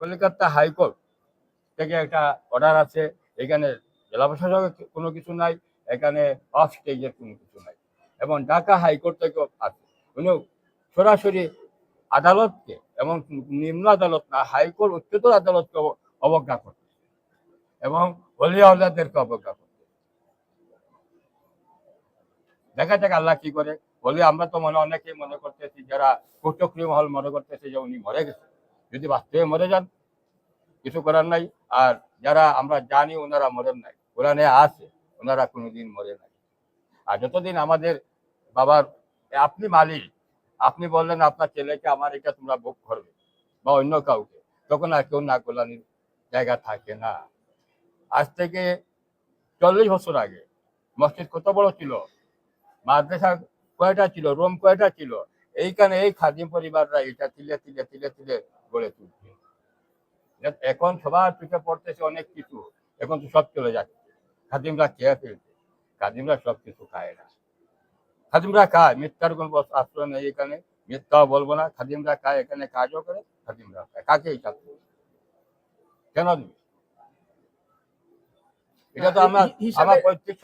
Kolkata high court থেকে একটা order আছে, এখানে জেলা প্রশাসকের কোনো কিছু নাই, এখানে অফ স্টেজের কোনো কিছু নাই, এবং ঢাকা হাইকোর্ট থেকেও আছে। উনি সরাসরি আদালতকে, এবং নিম্ন আদালত না, হাইকোর্ট উচ্চতর আদালতকে অবজ্ঞা করতে এবং ওলিয়া আওলাদেরকে অবজ্ঞা করতে। দেখা যাক আল্লাহ কি করে। বলি আমরা তো অনেকেই মনে করতেছি, যারা কুচক্রী মহল মনে করতেছে যে উনি মরে গেছে। যদি বাস্তবে মরে যান কিছু করার নাই, আর যারা আমরা জানি ওনারা মরেন নাই, কোরআনে আছে ওনারা কোনোদিন মরে নাই। আর যতদিন আমাদের বাবার, আপনি মালিক, আপনি বললেন আপনার ছেলেকে আমার এটা তোমরা ভোগ করবে বা অন্য কাউকে, তখন আর কেউ না কল্যাণীর জায়গা থাকে না। আজ থেকে 40 বছর আগে মসজিদ কত বড় ছিল, মাদ্রাসা কয়টা ছিল, রুম কয়টা ছিল, এইখানে এই খাদিম পরিবাররা এটা তিলে তিলে তিলে তিলে গড়ে তুলছে। এখন সবার চোখে পড়তেছে অনেক কিছু, এখন তো সব চলে যাচ্ছে। খাদিমরা খেয়ে ফেলছে, খাদিমরা সব কিছু খায় না। খাদিমরা খায়, মিথ্যার কোনো আশ্রয় নেই এখানে, মিথ্যাও বলবো না। খাদিমরা খায়, এখানে কাজও করে, খাদিমরা খায়। কাকে এই কাজ কেন দিবে? এটা তো আমার প্রত্যেক